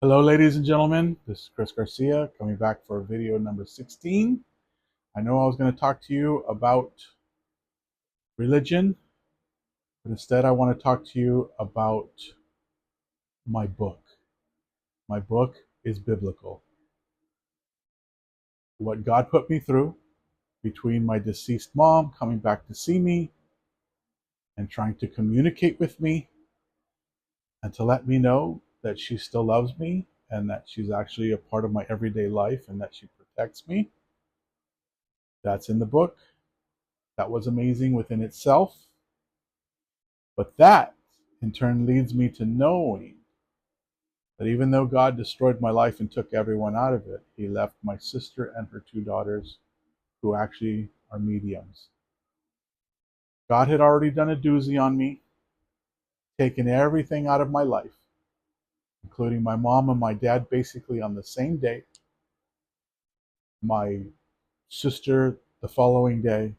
Hello, ladies and gentlemen. This is Chris Garcia coming back for video number 16. I know I was going to talk to you about religion, but instead I want to talk to you about my book. My book is biblical. What God put me through between my deceased mom coming back to see me and trying to communicate with me and to let me know that she still loves me and that she's actually a part of my everyday life and that she protects me. That's in the book. That was amazing within itself. But that, in turn, leads me to knowing that even though God destroyed my life and took everyone out of it, He left my sister and her two daughters, who actually are mediums. God had already done a doozy on me, taken everything out of my life, including my mom and my dad basically on the same day, my sister the following day,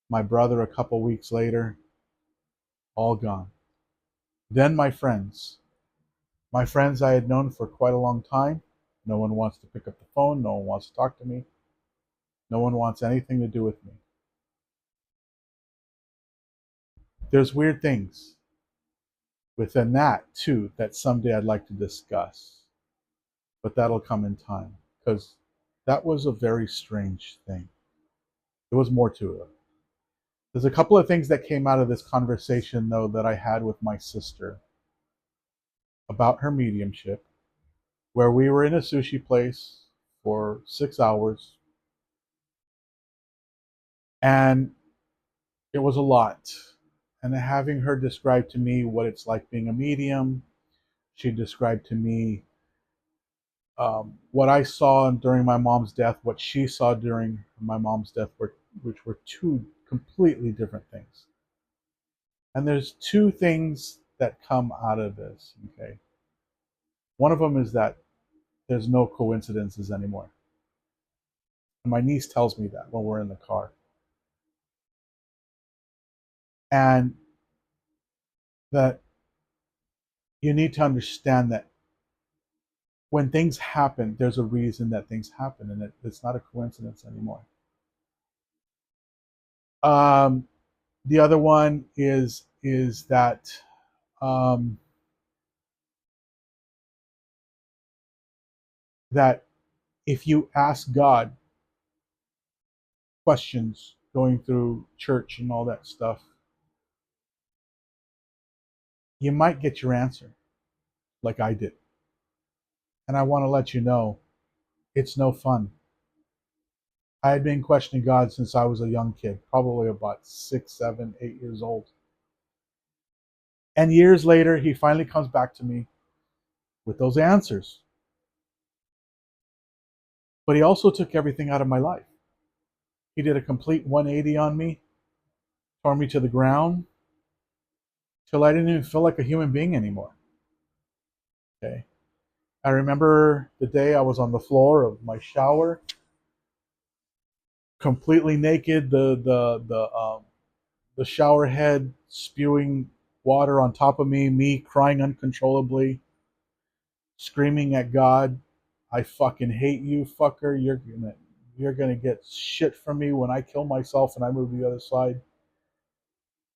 my brother a couple weeks later, all gone. Then my friends. My friends I had known for quite a long time. No one wants to pick up the phone. No one wants to talk to me. No one wants anything to do with me. There's weird things within that, too, that someday I'd like to discuss. But that'll come in time, because that was a very strange thing. There was more to it. There's a couple of things that came out of this conversation, though, that I had with my sister about her mediumship, where we were in a sushi place for 6 hours, and it was a lot. And having her describe to me what it's like being a medium, she described to me what I saw during my mom's death, what she saw during my mom's death, which were two completely different things. And there's two things that come out of this, okay? One of them is that there's no coincidences anymore. And my niece tells me that when we're in the car. And that you need to understand that when things happen, there's a reason that things happen, and it's not a coincidence anymore. Um, the other one is that um, that if you ask God questions going through church and all that stuff, you might get your answer, like I did. And I want to let you know, it's no fun. I had been questioning God since I was a young kid, probably about 6, 7, 8 years old. And years later, He finally comes back to me with those answers. But He also took everything out of my life. He did a complete 180 on me, tore me to the ground, till I didn't even feel like a human being anymore. Okay. I remember the day I was on the floor of my shower, completely naked, the shower head spewing water on top of me, me crying uncontrollably, screaming at God, "I fucking hate you, fucker. You're gonna get shit from me when I kill myself and I move to the other side."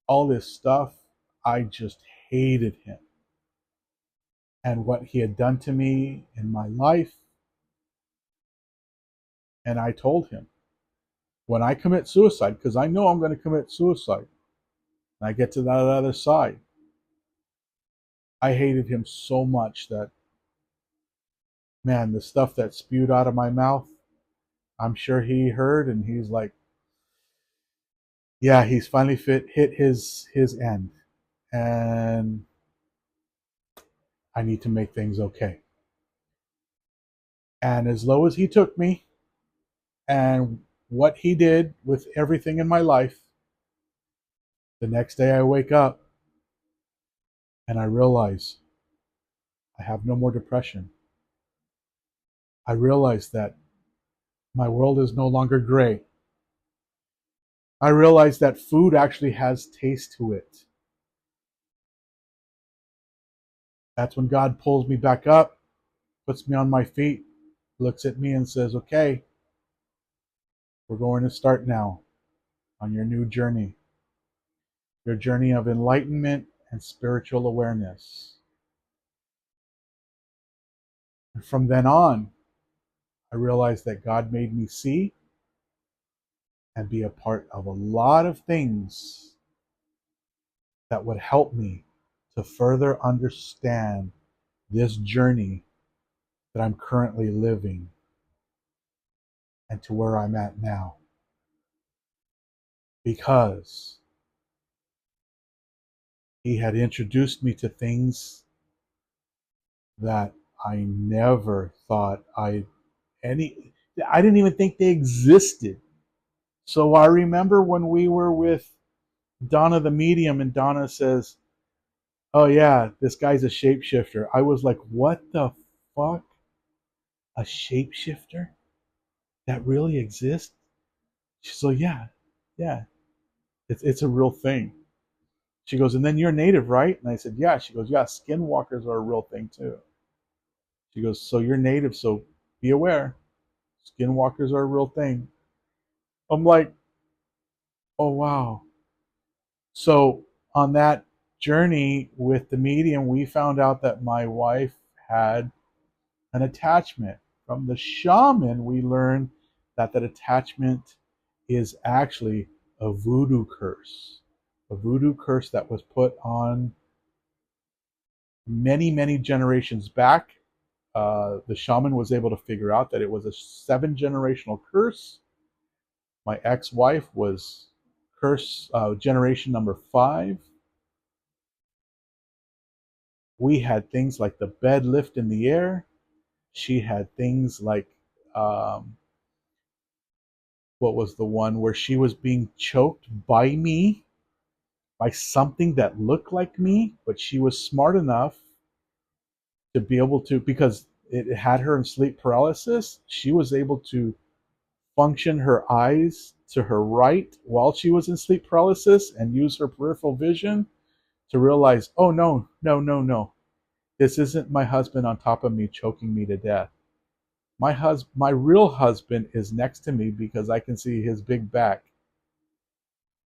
All this stuff, I just hated Him and what He had done to me in my life. And I told Him, when I commit suicide, because I know I'm going to commit suicide, and I get to that other side, I hated Him so much that, man, the stuff that spewed out of my mouth, I'm sure He heard, and He's like, yeah, he's finally hit his end, and I need to make things okay. And as low as He took me, and what He did with everything in my life, the next day I wake up and I realize I have no more depression. I realize that my world is no longer gray. I realize that food actually has taste to it. That's when God pulls me back up puts me on my feet, looks at me and says, okay, we're going to start now on your new journey, your journey of enlightenment and spiritual awareness. And from then on, I realized that God made me see and be a part of a lot of things that would help me to further understand this journey that I'm currently living and to where I'm at now. Because he had introduced me to things that I never thought I didn't even think they existed. So I remember when we were with Donna the medium and Donna says, oh yeah, this guy's a shapeshifter. I was like, what the fuck? A shapeshifter? That really exists? She's like, yeah, it's a real thing. She goes, and then you're native, right? And I said, yeah. She goes, yeah, skinwalkers are a real thing too. She goes, so you're native, so be aware. Skinwalkers are a real thing. I'm like, oh wow. So on that journey with the medium, we found out that my wife had an attachment. From the shaman, we learned that that attachment is actually a voodoo curse. A voodoo curse that was put on many, many generations back. The shaman was able to figure out that it was a 7-generational curse. My ex-wife was curse generation number 5. We had things like the bed lift in the air. She had things like, what was the one where she was being choked by me, by something that looked like me, but she was smart enough to be able to, because it had her in sleep paralysis, she was able to function her eyes to her right while she was in sleep paralysis and use her peripheral vision to realize, oh no, no, no, no. This isn't my husband on top of me choking me to death. My real husband is next to me because I can see his big back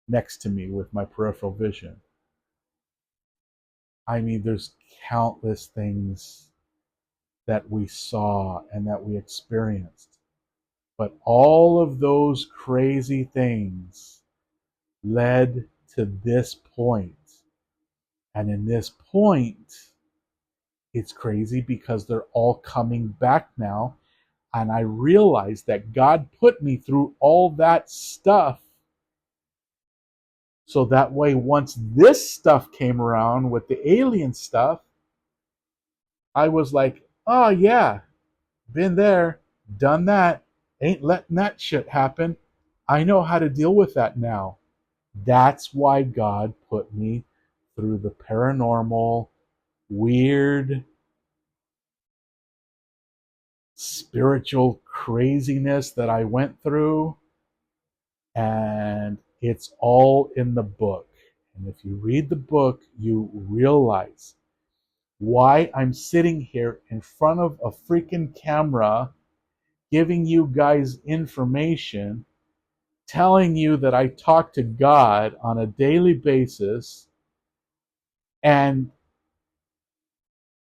next to me with my peripheral vision. I mean, there's countless things that we saw and that we experienced. But all of those crazy things led to this point. And in this point, it's crazy because they're all coming back now. And I realized that God put me through all that stuff. So that way, once this stuff came around with the alien stuff, I was like, oh yeah, been there, done that, ain't letting that shit happen. I know how to deal with that now. That's why God put me through the paranormal, weird, spiritual craziness that I went through. And it's all in the book. And if you read the book, you realize why I'm sitting here in front of a freaking camera giving you guys information, telling you that I talk to God on a daily basis, and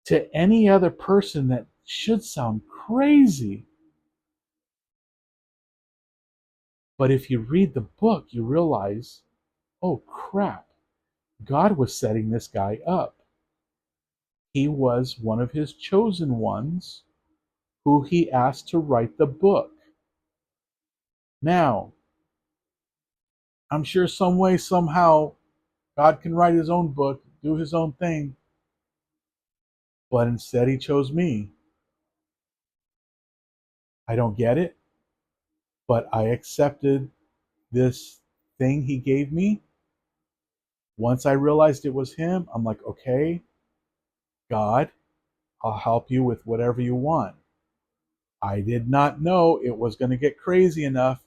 to any other person that should sound crazy. But if you read the book, you realize, oh crap, God was setting this guy up. He was one of his chosen ones who he asked to write the book. Now, I'm sure some way, somehow, God can write his own book, do his own thing, but instead he chose me. I don't get it, but I accepted this thing he gave me. Once I realized it was him, I'm like, okay, God, I'll help you with whatever you want. I did not know it was going to get crazy enough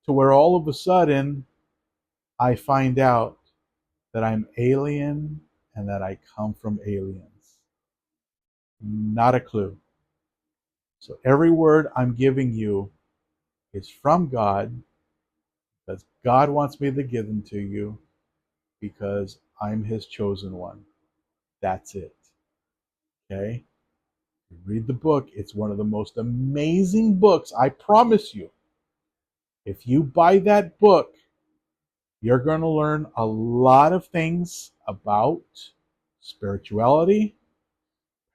to where all of a sudden I find out that I'm alien and that I come from aliens. Not a clue. So every word I'm giving you is from God, because God wants me to give them to you, because I'm his chosen one. That's it. Okay? Read the book. It's one of the most amazing books, I promise you. If you buy that book, you're going to learn a lot of things about spirituality,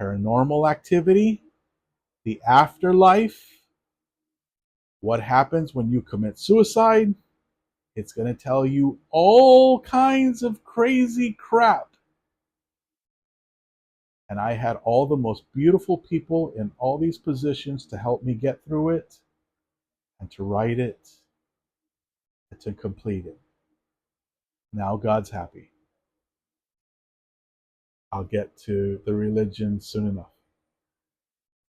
paranormal activity, the afterlife, what happens when you commit suicide. It's going to tell you all kinds of crazy crap. And I had all the most beautiful people in all these positions to help me get through it and to write it and to complete it. Now God's happy. I'll get to the religion soon enough.